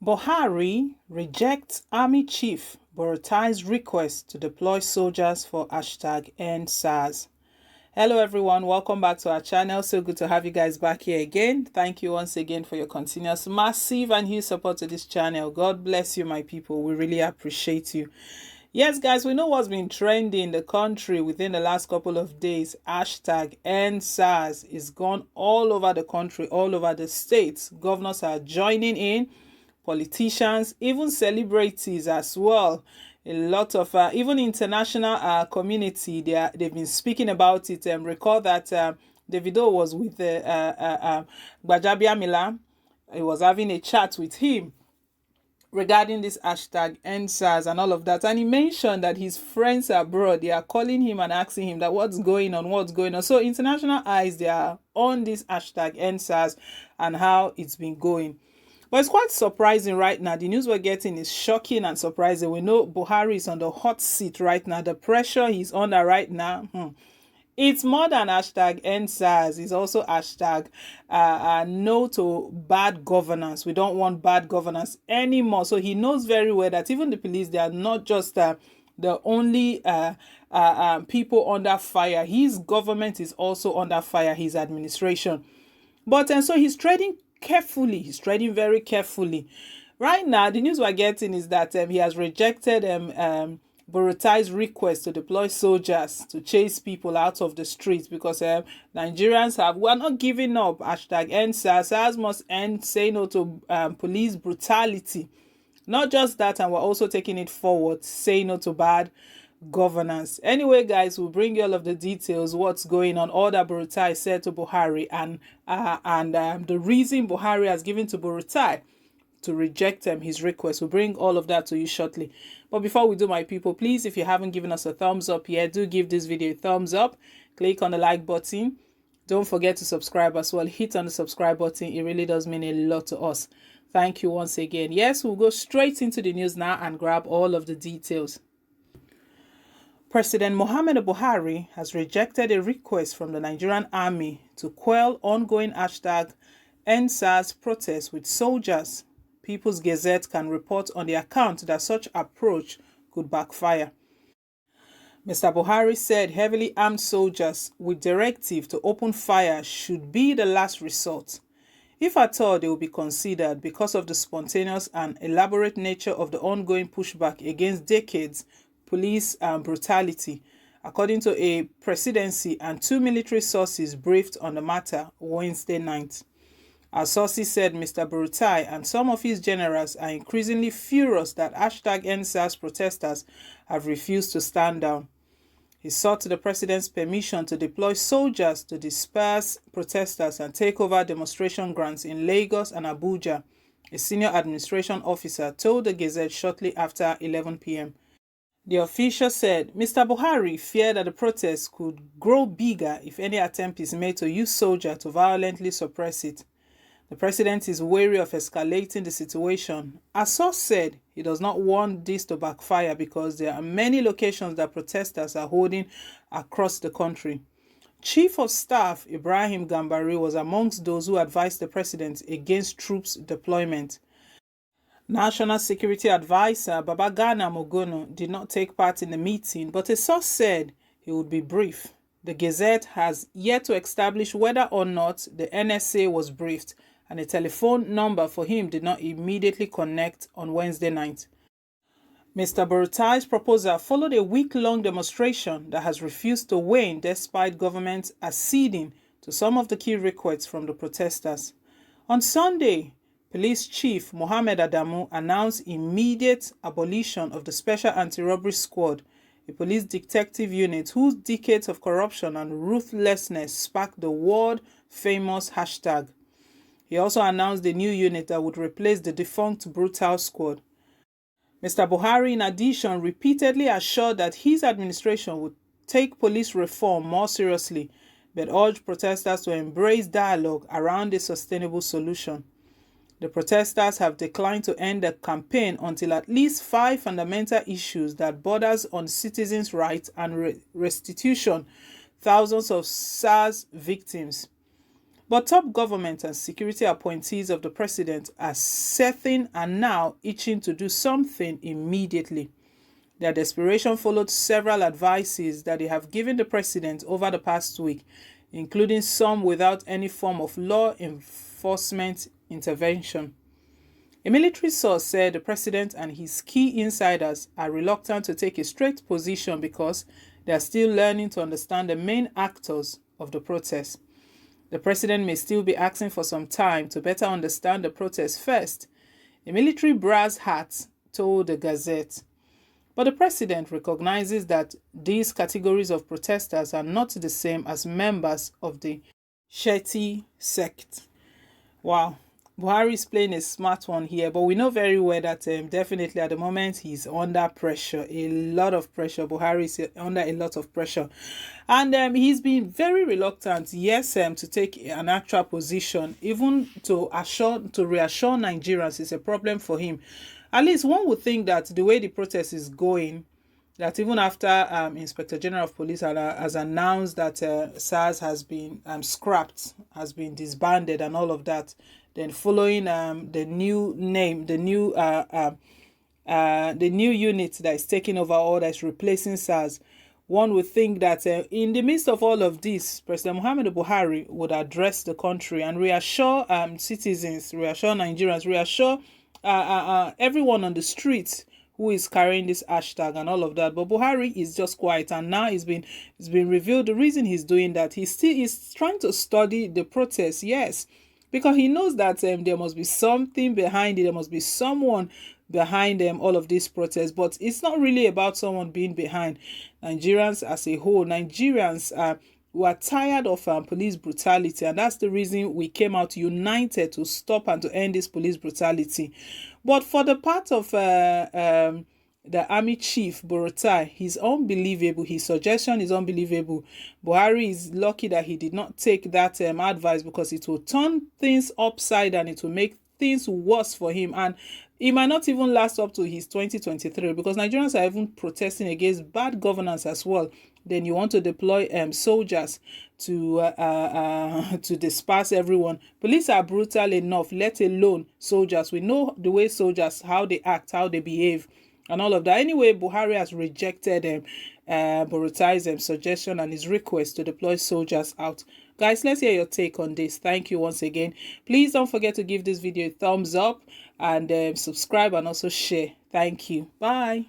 Buhari rejects Army Chief Burutai's request to deploy soldiers for #EndSARS. Hello everyone, welcome back to our channel. So good to have you guys back here again. Thank you once again for your continuous massive and huge support to this channel. God bless you, my people. We really appreciate you. Yes, guys, we know what's been trending in the country within the last couple of days. #EndSARS is gone all over the country, all over the states. Governors are joining in, politicians, even celebrities as well. A lot of even international community, they've been speaking about it. Recall that Davido was with Gbajabiamila. He was having a chat with him regarding this #EndSARS and all of that, and he mentioned that his friends abroad, they are calling him and asking him that what's going on. So international eyes, they are on this #EndSARS and how it's been going. But it's quite surprising right now. The news we're getting is shocking and surprising. We know Buhari is on the hot seat right now. The pressure he's under right now, it's more than #EndSARS. It's also no to bad governance. We don't want bad governance anymore. So he knows very well that even the police, they are not just the only people under fire. His government is also under fire, his administration. But and so he's treading carefully. He's treading very carefully. Right now, the news we're getting is that he has rejected Burutai's request to deploy soldiers to chase people out of the streets because Nigerians we're not giving up. #EndSARS. SARS must end. Say no to police brutality. Not just that, and we're also taking it forward. Say no to bad governance. Anyway, guys, we'll bring you all of the details, what's going on, all that Burutai said to Buhari, and the reason Buhari has given to Burutai to reject his request. We'll bring all of that to you shortly. But before we do, my people, please, if you haven't given us a thumbs up yet, do give this video a thumbs up. Click on the like button. Don't forget to subscribe as well. Hit on the subscribe button. It really does mean a lot to us. Thank you once again. Yes, we'll go straight into the news now and grab all of the details. President Muhammadu Buhari has rejected a request from the Nigerian army to quell ongoing #EndSARS protests with soldiers. People's Gazette can report on the account that such approach could backfire. Mr. Buhari said heavily armed soldiers with directive to open fire should be the last resort. If at all they will be considered because of the spontaneous and elaborate nature of the ongoing pushback against decades police brutality, according to a presidency and 2 military sources briefed on the matter Wednesday night. Our sources said Mr. Burutai and some of his generals are increasingly furious that #EndSARS protesters have refused to stand down. He sought the president's permission to deploy soldiers to disperse protesters and take over demonstration grounds in Lagos and Abuja, a senior administration officer told the Gazette shortly after 11 p.m. The official said Mr. Buhari feared that the protests could grow bigger if any attempt is made to use soldiers to violently suppress it. The president is wary of escalating the situation. A source said he does not want this to backfire because there are many locations that protesters are holding across the country. Chief of Staff Ibrahim Gambari was amongst those who advised the president against troops deployment. National Security Advisor Babagana Mogono did not take part in the meeting, but a source said he would be brief. The Gazette has yet to establish whether or not the NSA was briefed, and a telephone number for him did not immediately connect on Wednesday night. Mr. Burutai's proposal followed a week-long demonstration that has refused to wane despite government acceding to some of the key requests from the protesters. On Sunday, Police Chief Mohammed Adamu announced immediate abolition of the Special Anti-Robbery Squad, a police detective unit whose decades of corruption and ruthlessness sparked the world-famous hashtag. He also announced a new unit that would replace the defunct Brutal Squad. Mr. Buhari, in addition, repeatedly assured that his administration would take police reform more seriously, but urged protesters to embrace dialogue around a sustainable solution. The protesters have declined to end the campaign until at least 5 fundamental issues that borders on citizens' rights and restitution thousands of SARS victims. But top government and security appointees of the president are seething and now itching to do something immediately. Their desperation followed several advices that they have given the president over the past week, including some without any form of law enforcement intervention. A military source said the president and his key insiders are reluctant to take a straight position because they are still learning to understand the main actors of the protest. The president may still be asking for some time to better understand the protest first, a military brass hat told the Gazette. But the president recognizes that these categories of protesters are not the same as members of the Ręjeçted sect. Wow. Buhari is playing a smart one here, but we know very well that definitely at the moment he's under pressure, a lot of pressure. Buhari is under a lot of pressure, and he's been very reluctant, yes, to take an actual position, even to reassure Nigerians is a problem for him. At least one would think that the way the protest is going, that even after Inspector General of Police has announced that SARS has been scrapped, has been disbanded and all of that, then following the new name, the new unit that is taking over all that is replacing SARS, one would think that in the midst of all of this, President Muhammadu Buhari would address the country and reassure citizens, reassure Nigerians, reassure everyone on the streets who is carrying this hashtag and all of that. But Buhari is just quiet, and now it's been revealed the reason he's doing that. He's trying to study the protest, yes, because he knows that there must be something behind it. There must be someone behind all of these protests. But it's not really about someone being behind. Nigerians as a whole, Nigerians who are tired of police brutality, and that's the reason we came out united to stop and to end this police brutality. But for the part of the army chief, Burutai, he's unbelievable. His suggestion is unbelievable. Buhari is lucky that he did not take that advice, because it will turn things upside down. It will make things worse for him, and it might not even last up to his 2023, because Nigerians are even protesting against bad governance as well. Then you want to deploy soldiers to disperse everyone. Police are brutal enough, let alone soldiers. We know the way soldiers, how they act, how they behave, and all of that. Anyway, Buhari has rejected Burutai's suggestion and his request to deploy soldiers out. Guys, let's hear your take on this. Thank you once again. Please don't forget to give this video a thumbs up and subscribe and also share. Thank you. Bye.